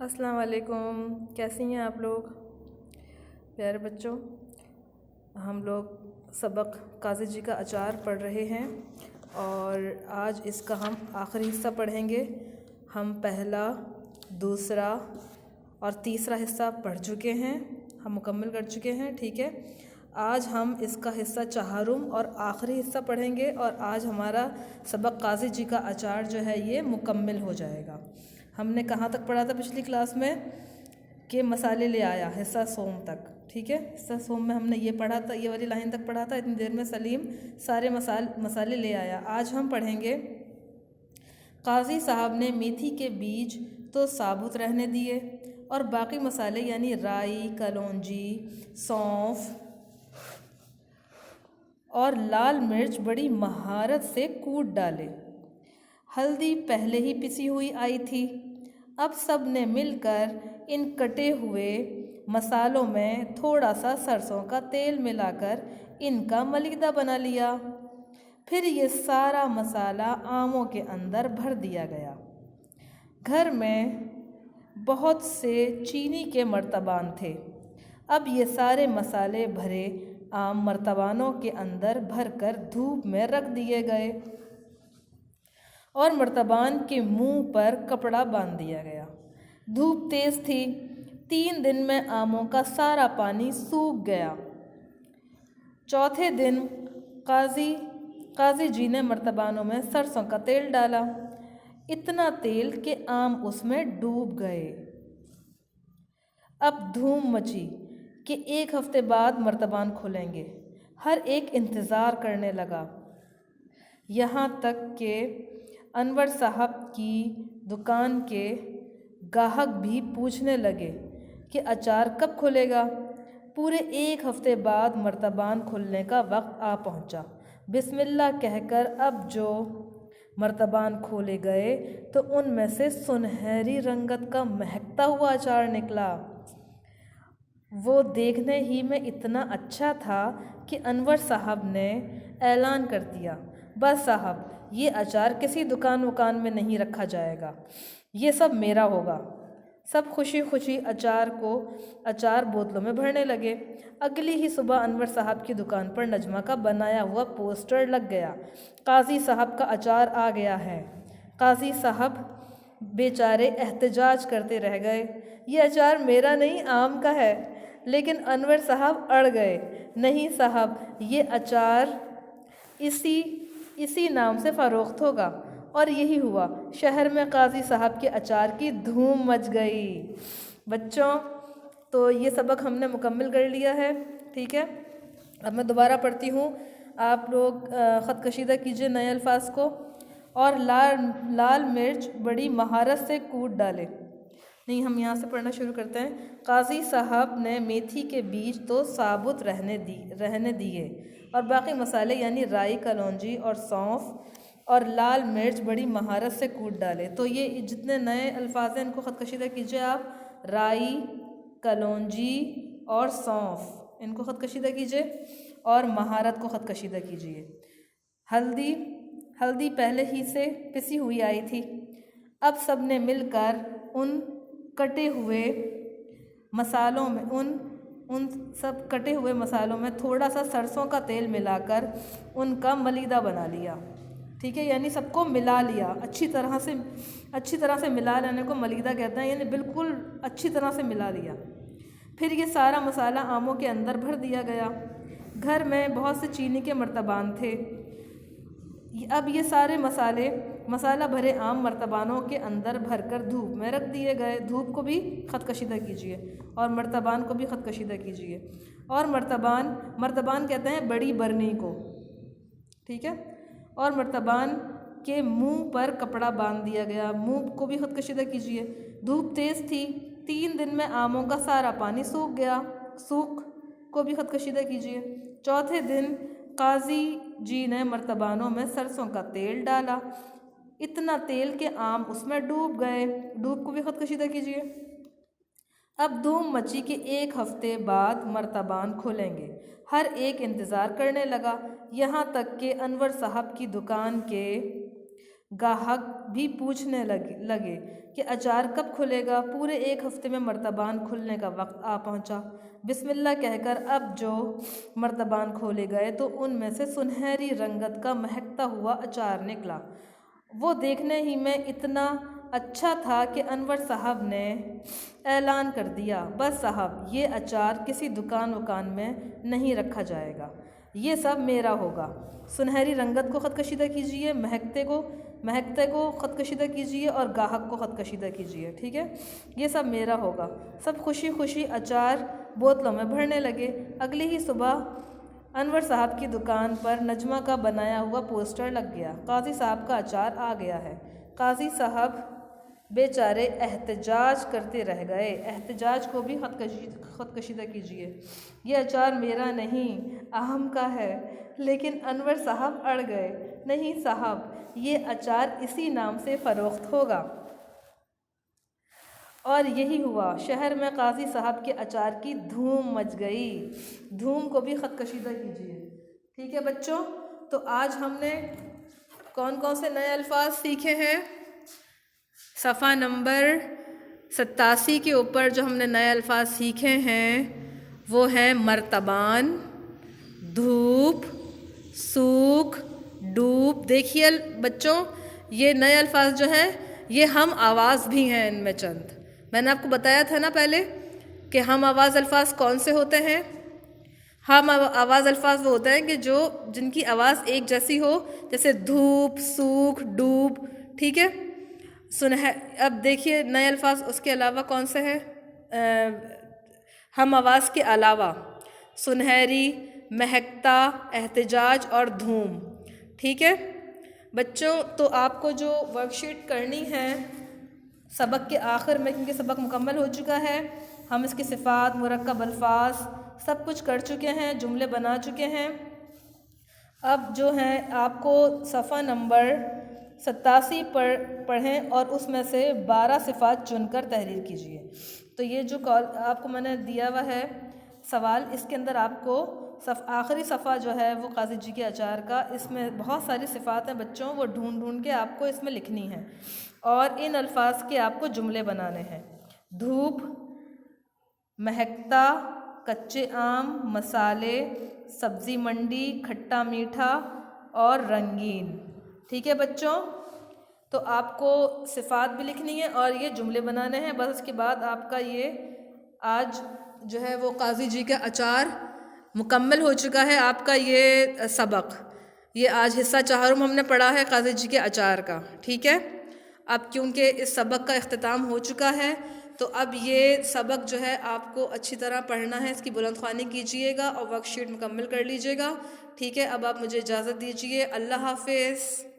अस्सलाम वालेकुम। कैसी हैं आप लोग प्यारे बच्चों। हम लोग सबक काजी जी का अचार पढ़ रहे हैं और आज इसका हम आखिरी हिस्सा पढ़ेंगे। हम पहला, दूसरा और तीसरा हिस्सा पढ़ चुके हैं, हम मुकम्मल कर चुके हैं। ठीक है, आज हम इसका हिस्सा चहारुम और आखिरी हिस्सा पढ़ेंगे और आज हमारा सबक काजी जी का अचार जो है ये मुकम्मल हो जाएगा। हमने कहाँ तक पढ़ा था पिछली क्लास में कि मसाले ले आया, हिस्सा सोम तक। ठीक है, हिस्सा सोम में हमने ये पढ़ा था, ये वाली लाइन तक पढ़ा था। इतनी देर में सलीम सारे मसाले ले आया। आज हम पढ़ेंगे काजी साहब ने मेथी के बीज तो साबुत रहने दिए और बाकी मसाले यानी राई, कलौंजी, सौंफ और लाल मिर्च बड़ी महारत से कूट डाले। हल्दी पहले ही पिसी हुई आई थी। अब सब ने मिलकर इन कटे हुए मसालों में थोड़ा सा सरसों का तेल मिलाकर इनका मलीदा बना लिया। फिर ये सारा मसाला आमों के अंदर भर दिया गया। घर में बहुत से चीनी के मर्तबान थे। अब ये सारे मसाले भरे आम मर्तबानों के अंदर भरकर धूप में रख दिए गए और मर्तबान के मुंह पर कपड़ा बांध दिया गया। धूप तेज थी। 3 दिन में आमों का सारा पानी सूख गया। चौथे दिन काजी जी ने मर्तबानों में सरसों का तेल डाला। इतना तेल कि आम उसमें डूब गए। अब धूम मची कि 1 हफ्ते बाद मर्तबान खुलेंगे। हर एक इंतज़ार करने लगा। यहाँ तक कि अनवर साहब की दुकान के गाहक भी पूछने लगे कि अचार कब खुलेगा। पूरे 1 हफ्ते बाद मर्तबान खुलने का वक्त आ पहुँचा। बिस्मिल्लाह कहकर अब जो मर्तबान खोले गए तो उनमें से सुनहरी रंगत का महकता हुआ अचार निकला। वो देखने ही में इतना अच्छा था कि अनवर साहब ने ऐलान कर दिया, बस साहब ये अचार किसी दुकान में नहीं रखा जाएगा, ये सब मेरा होगा। सब खुशी खुशी अचार बोतलों में भरने लगे। अगली ही सुबह अनवर साहब की दुकान पर नजमा का बनाया हुआ पोस्टर लग गया, काजी साहब का अचार आ गया है। काजी साहब बेचारे एहतजाज करते रह गए, ये अचार मेरा नहीं आम का है। लेकिन अनवर साहब अड़ गए, नहीं साहब ये अचार इसी नाम से फ़रोख्त होगा। और यही हुआ। शहर में काजी साहब के अचार की धूम मच गई। बच्चों, तो ये सबक हमने मुकम्मल कर लिया है। ठीक है, अब मैं दोबारा पढ़ती हूँ। आप लोग ख़त कशीदा कीजिए नए अल्फाज को। और लाल मिर्च बड़ी महारत से कूट डाले। नहीं, हम यहाँ से पढ़ना शुरू करते हैं। काजी साहब ने मेथी के बीज तो साबुत रहने दिए और बाकी मसाले यानी राई, कलौंजी और सौंफ और लाल मिर्च बड़ी महारत से कूट डाले। तो ये जितने नए अल्फाज हैं इनको ख़त कशीदा कीजिए आप। राई, कलौंजी और सौंफ इनको ख़त कशीदा कीजिए और महारत को ख़त कशीदा कीजिए। हल्दी पहले ही से पिसी हुई आई थी। अब सब ने मिलकर उन कटे हुए मसालों में थोड़ा सा सरसों का तेल मिलाकर उनका मलीदा बना लिया। ठीक है, यानी सबको मिला लिया, अच्छी तरह से मिला लेने को मलीदा कहते हैं, यानी बिल्कुल अच्छी तरह से मिला लिया। फिर ये सारा मसाला आमों के अंदर भर दिया गया। घर में बहुत से चीनी के मर्तबान थे। अब ये सारे मसाला भरे आम मर्तबानों के अंदर भरकर धूप में रख दिए गए। धूप को भी ख़त कशीदा कीजिए और मर्तबान को भी ख़त कशीदा कीजिए। और मर्तबान कहते हैं बड़ी बरनी को। ठीक है, और मर्तबान के मुंह पर कपड़ा बांध दिया गया। मुंह को भी ख़त कशीदा कीजिए। धूप तेज़ थी। 3 दिन में आमों का सारा पानी सूख गया। सूख को भी ख़त कशीदा कीजिए। चौथे दिन काजी जी ने मर्तबानों में सरसों का तेल डाला। इतना तेल के आम उसमें डूब गए। डूब को भी ख़त कशीदा कीजिए। अब धूम मची कि 1 हफ्ते बाद मर्तबान खुलेंगे। हर एक इंतज़ार करने लगा। यहाँ तक कि अनवर साहब की दुकान के गाहक भी पूछने लगे कि अचार कब खुलेगा। पूरे 1 हफ्ते में मर्तबान खुलने का वक्त आ पहुंचा। बिस्मिल्लाह कहकर अब जो मर्तबान खोले गए तो उनमें से सुनहरी रंगत का महकता हुआ अचार निकला। वो देखने ही में इतना अच्छा था कि अनवर साहब ने ऐलान कर दिया, बस साहब ये अचार किसी दुकान वकान में नहीं रखा जाएगा, ये सब मेरा होगा। सुनहरी रंगत को ख़त कशीदा कीजिए, महकते को ख़त कशीदा कीजिए और गाहक को ख़त कशीदा कीजिए। ठीक है, ये सब मेरा होगा। सब खुशी खुशी अचार बोतलों में भरने लगे। अगली ही सुबह अनवर साहब की दुकान पर नजमा का बनाया हुआ पोस्टर लग गया। काजी साहब का अचार आ गया है। काजी साहब बेचारे एहतजाज करते रह गए। एहतजाज को भी ख़त कशीदा कीजिए। ये अचार मेरा नहीं, अहम का है। लेकिन अनवर साहब अड़ गए, नहीं साहब, ये अचार इसी नाम से फ़रोख्त होगा। और यही हुआ। शहर में काजी साहब के अचार की धूम मच गई। धूम को भी ख़त कशीदा कीजिए। ठीक है बच्चों, तो आज हमने कौन कौन से नए अल्फाज सीखे हैं? सफ़ा नंबर 87 के ऊपर जो हमने नए अल्फाज सीखे हैं वो हैं मर्तबान, धूप, सूख, डूब। देखिए बच्चों, ये नए अल्फाज जो हैं ये हम आवाज़ भी हैं। इनमें चंद मैंने आपको बताया था ना पहले कि हम आवाज़ अल्फाज कौन से होते हैं। हम आवाज़ अल्फाज वो होते हैं कि जिनकी आवाज़ एक जैसी हो, जैसे धूप, सूख, डूब। ठीक है, अब देखिए नए अल्फाज उसके अलावा कौन से हैं। हम आवाज़ के अलावा सुनहरी, महकता, एहतजाज और धूम। ठीक है बच्चों, तो आपको जो वर्कशीट करनी है सबक के आखिर में, क्योंकि सबक मुकम्मल हो चुका है, हम इसकी सिफ़ात, मुरक्कब अल्फाज सब कुछ कर चुके हैं, जुमले बना चुके हैं। अब जो है आपको सफ़ा नंबर 87 पढ़ें और उसमें से 12 सिफ़ात चुनकर तहरीर कीजिए। तो ये जो आपको मैंने दिया हुआ है सवाल, इसके अंदर आपको आखिरी सफ़ा जो है वो काजी जी के अचार का, इसमें बहुत सारी सिफ़ात हैं बच्चों, वो ढूंढ के आपको इसमें लिखनी है और इन अल्फाज के आपको जुमले बनाने हैं। धूप, महकता, कच्चे आम, मसाले, सब्ज़ी मंडी, खट्टा मीठा और रंगीन। ठीक है बच्चों, तो आपको सिफ़ात भी लिखनी है और ये जुमले बनाने हैं। बस उसके बाद आपका ये आज जो है वो काजी जी का अचार मुकम्मल हो चुका है। आपका ये सबक, ये आज हिस्सा 4 हमने पढ़ा है काजी जी के अचार का। ठीक है, अब क्योंकि इस सबक का इख्तिताम हो चुका है तो अब ये सबक जो है आपको अच्छी तरह पढ़ना है, इसकी बुलंदख्वानी कीजिएगा और वर्कशीट मुकम्मल कर लीजिएगा। ठीक है, अब आप मुझे इजाज़त दीजिए। अल्लाह हाफ़िज़।